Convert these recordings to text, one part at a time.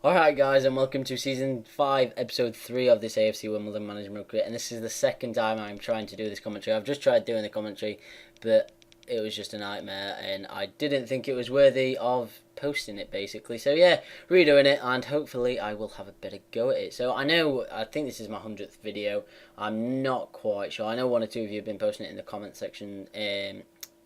Alright guys, and welcome to Season 5, Episode 3 of this AFC Wimbledon Management Career, and this is the second time I'm trying to do this commentary. I've just tried doing the commentary, but it was just a nightmare, and I didn't think it was worthy of posting it, basically. So yeah, redoing it, and hopefully I will have a better go at it. So I think this is my 100th video. I'm not quite sure. I know one or two of you have been posting it in the comment section,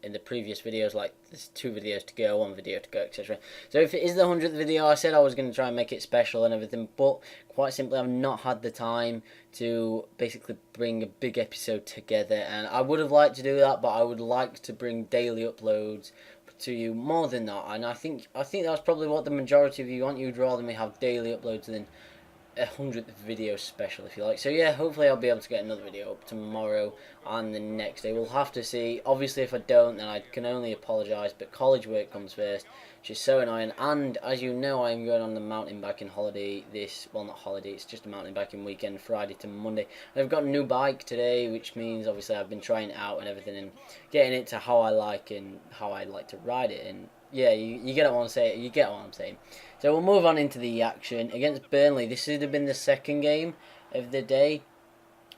in the previous videos, like there's 2 videos to go, 1 video to go, etc. So if it is the 100th video, I said I was going to try and make it special and everything, but quite simply I've not had the time to basically bring a big episode together, and I would have liked to do that, but I would like to bring daily uploads to you more than that, and I think that's probably what the majority of you want. You'd rather me have daily uploads than a 100th video special, if you like. So yeah, hopefully I'll be able to get another video up tomorrow and the next day. We'll have to see. Obviously if I don't, then I can only apologise, but college work comes first, which is so annoying. And as you know, I'm going on the mountain biking holiday not holiday, it's just a mountain biking weekend, Friday to Monday. And I've got a new bike today, which means obviously I've been trying it out and everything and getting it to how I like and how I like to ride it. And yeah, you get what I'm saying. You get what I'm saying. So we'll move on into the action against Burnley. This would have been the second game of the day.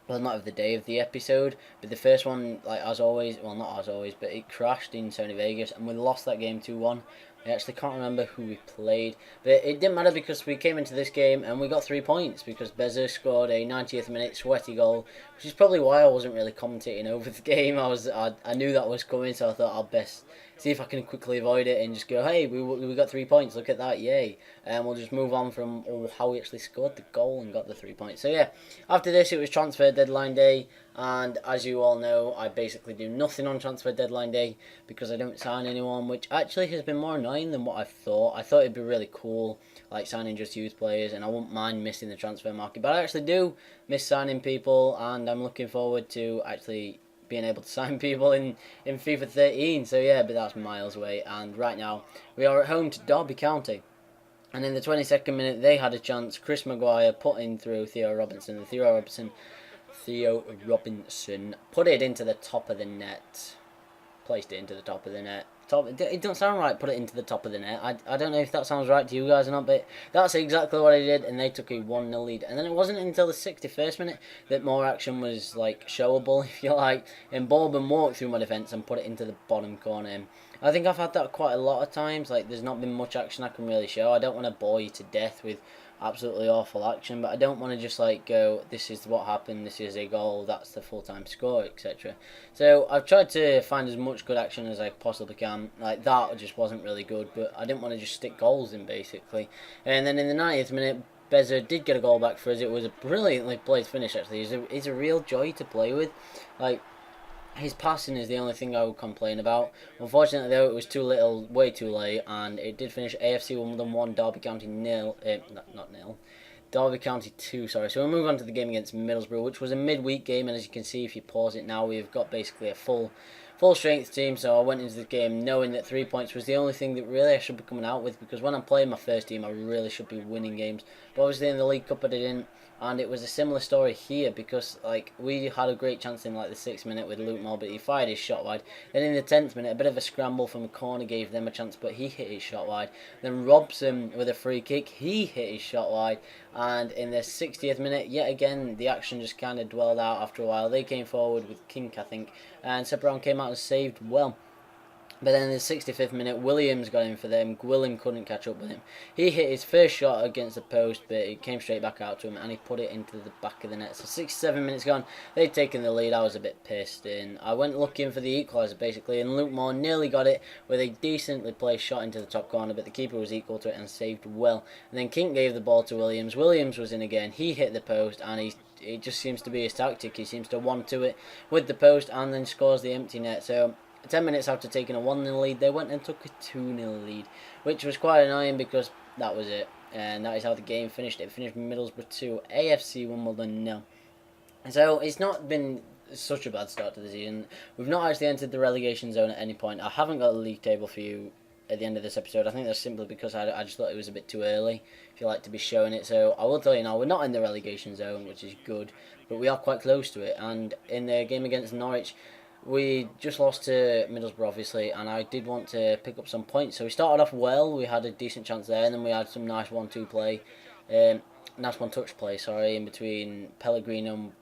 Well, not of the day, of the episode. But the first one, like as always, well not as always, but it crashed in Sony Vegas and we lost that game 2-1. I actually can't remember who we played, but it didn't matter because we came into this game and we got 3 points because Beza scored a 90th minute sweaty goal, which is probably why I wasn't really commentating over the game. I knew that was coming, so I thought I'll best see if I can quickly avoid it and just go, hey, we got 3 points, look at that, yay. And we'll just move on from how we actually scored the goal and got the 3 points. So yeah, after this it was transfer deadline day, and as you all know, I basically do nothing on transfer deadline day because I don't sign anyone, which actually has been more annoying than what I thought. I thought it'd be really cool, like signing just youth players, and I wouldn't mind missing the transfer market, but I actually do miss signing people, and I'm looking forward to actually being able to sign people in FIFA 13. So yeah, but that's miles away. And right now we are at home to Derby County, and in the 22nd minute they had a chance. Chris Maguire put in through Theo Robinson, and Theo Robinson put it into the top of the net. Placed it into the top of the net. It doesn't sound right, put it into the top of the net. I don't know if that sounds right to you guys or not, but that's exactly what I did, and they took a 1-0 lead. And then it wasn't until the 61st minute that more action was like showable, if you like, and Bourbon walked through my defence and put it into the bottom corner. And I think I've had that quite a lot of times, like there's not been much action I can really show. I don't want to bore you to death with absolutely awful action, but I don't want to just like go, this is what happened, this is a goal, that's the full-time score, etc. So I've tried to find as much good action as I possibly can. Like that just wasn't really good, but I didn't want to just stick goals in, basically. And then in the 90th minute, Beza did get a goal back for us. It was a brilliantly played finish, actually. He's a real joy to play with. Like, his passing is the only thing I would complain about. Unfortunately, though, it was too little, way too late, and it did finish AFC Wimbledon 1, Derby County 0. Not nil. Derby County 2, sorry. So we'll move on to the game against Middlesbrough, which was a midweek game, and as you can see, if you pause it now, we've got basically a full strength team. So I went into the game knowing that 3 points was the only thing that really I should be coming out with, because when I'm playing my first team, I really should be winning games. But obviously in the League Cup I didn't. And it was a similar story here because like we had a great chance in like the 6th minute with Luke Moore, but he fired his shot wide. Then in the 10th minute, a bit of a scramble from a corner gave them a chance, but he hit his shot wide. Then Robson with a free kick, he hit his shot wide. And in the 60th minute, yet again, the action just kind of dwelled out after a while. They came forward with Kink, I think, and Sepron came out and saved well. But then in the 65th minute, Williams got in for them. Gwilym couldn't catch up with him. He hit his first shot against the post, but it came straight back out to him, and he put it into the back of the net. So 67 minutes gone, they'd taken the lead. I was a bit pissed, and I went looking for the equaliser, basically, and Luke Moore nearly got it with a decently placed shot into the top corner, but the keeper was equal to it and saved well. And then King gave the ball to Williams. Williams was in again. He hit the post, and it just seems to be his tactic. He seems to want to it with the post and then scores the empty net. So 10 minutes after taking a 1-0 lead, they went and took a 2-0 lead, which was quite annoying because that was it. And that is how the game finished. It finished Middlesbrough 2, AFC Wimbledon 0. So it's not been such a bad start to the season. We've not actually entered the relegation zone at any point. I haven't got a league table for you at the end of this episode. I think that's simply because I just thought it was a bit too early, if you like to be showing it. So I will tell you now, we're not in the relegation zone, which is good, but we are quite close to it. And in the game against Norwich, we just lost to Middlesbrough, obviously, and I did want to pick up some points. So we started off well. We had a decent chance there, and then we had some nice 1-2 play, nice one-touch play. Sorry, in between Pellegrino,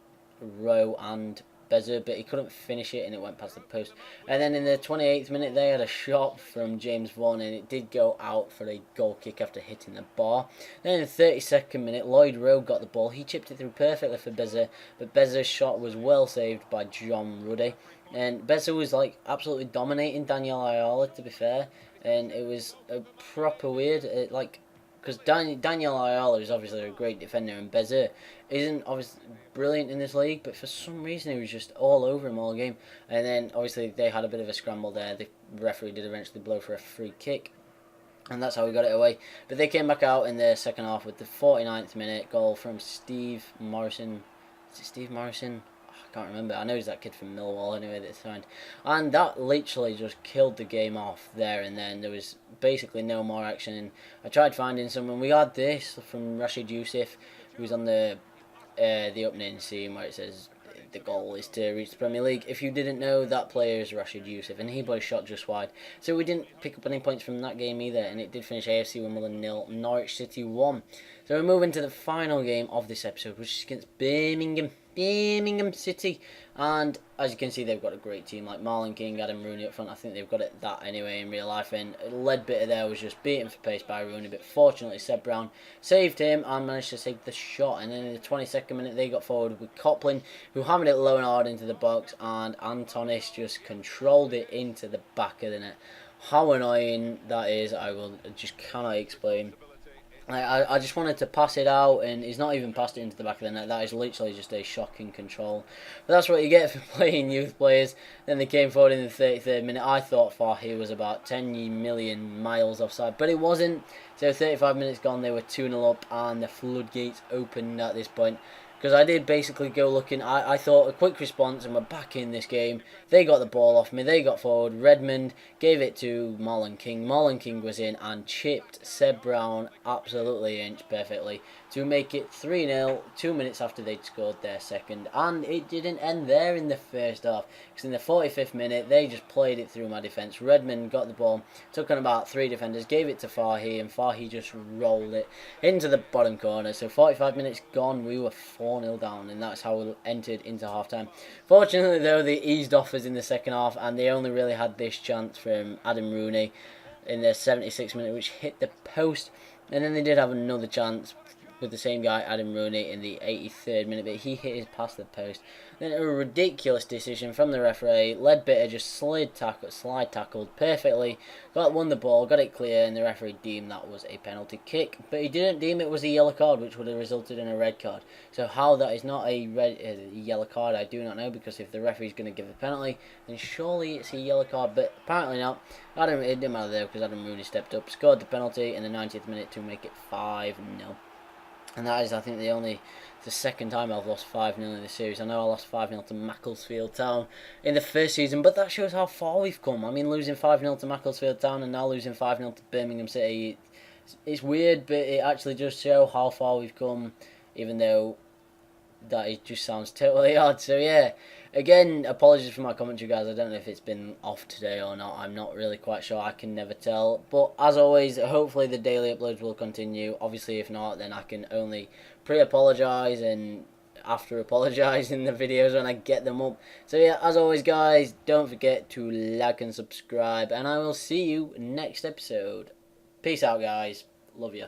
Rowe, and Beza, but he couldn't finish it, and it went past the post. And then in the 28th minute, they had a shot from James Vaughan, and it did go out for a goal kick after hitting the bar. Then in the 32nd minute, Lloyd Rowe got the ball. He chipped it through perfectly for Beza, but Beza's shot was well saved by John Ruddy. And Beza was like absolutely dominating Daniel Ayala, to be fair, and it was a proper weird, because Daniel Ayala is obviously a great defender, and Beza isn't obviously brilliant in this league, but for some reason he was just all over him all game. And then obviously they had a bit of a scramble there. The referee did eventually blow for a free kick, and that's how we got it away. But they came back out in the second half with the 49th minute goal from Steve Morrison. Is it Steve Morrison? I can't remember. I know he's that kid from Millwall anyway that signed. And that literally just killed the game off there and then. There was basically no more action. I tried finding someone. We had this from Rashid Youssef, who was on the opening scene where it says the goal is to reach the Premier League. If you didn't know, that player is Rashid Youssef, and he boy shot just wide. So we didn't pick up any points from that game either, and it did finish AFC Wimbledon 0, Norwich City 1. So we're moving to the final game of this episode, which is against Birmingham City, and as you can see, they've got a great team like Marlon King, Adam Rooney up front. I think they've got it that anyway in real life, and Ledbetter there was just beaten for pace by Rooney, but fortunately Seb Brown saved him and managed to save the shot. And then in the 22nd minute they got forward with Coplin, who hammered it low and hard into the box, and Antonis just controlled it into the back of the net. How annoying that is, I just cannot explain. I just wanted to pass it out, and he's not even passed it into the back of the net. That is literally just a shocking control. But that's what you get for playing youth players. Then they came forward in the 33rd minute. I thought Fahy was about 10 million miles offside, but it wasn't. So 35 minutes gone, they were 2-0 up, and the floodgates opened at this point. Because I did basically go looking, I thought a quick response and we're back in this game. They got the ball off me, they got forward. Redmond gave it to Marlon King. Marlon King was in and chipped Seb Brown absolutely inch perfectly to make it 3-0 2 minutes after they'd scored their second. And it didn't end there in the first half, because in the 45th minute they just played it through my defence. Redmond got the ball, took on about 3 defenders, gave it to Fahy, and Fahy just rolled it into the bottom corner. So 45 minutes gone, we were 4-0 down, and that's how we entered into half-time. Fortunately though, they eased off us in the second half, and they only really had this chance from Adam Rooney in the 76th minute, which hit the post. And then they did have another chance with the same guy, Adam Rooney, in the 83rd minute, but he hit his past the post. Then a ridiculous decision from the referee. Ledbetter just slide tackled perfectly, won the ball, got it clear, and the referee deemed that was a penalty kick. But he didn't deem it was a yellow card, which would have resulted in a red card. So how that is not a yellow card, I do not know, because if the referee's going to give a penalty, then surely it's a yellow card, but apparently not. It didn't matter though, because Adam Rooney stepped up, scored the penalty in the 90th minute to make it 5-0. And that is, I think, the second time I've lost 5-0 in this series. I know I lost 5-0 to Macclesfield Town in the first season, but that shows how far we've come. I mean, losing 5-0 to Macclesfield Town and now losing 5-0 to Birmingham City, it's weird, but it actually does show how far we've come, even though that just sounds totally odd. So yeah, again, apologies for my commentary, guys. I don't know if it's been off today or not. I'm not really quite sure. I can never tell. But as always, hopefully the daily uploads will continue. Obviously, if not, then I can only pre-apologise and after apologise in the videos when I get them up. So yeah, as always, guys, don't forget to like and subscribe, and I will see you next episode. Peace out, guys. Love you.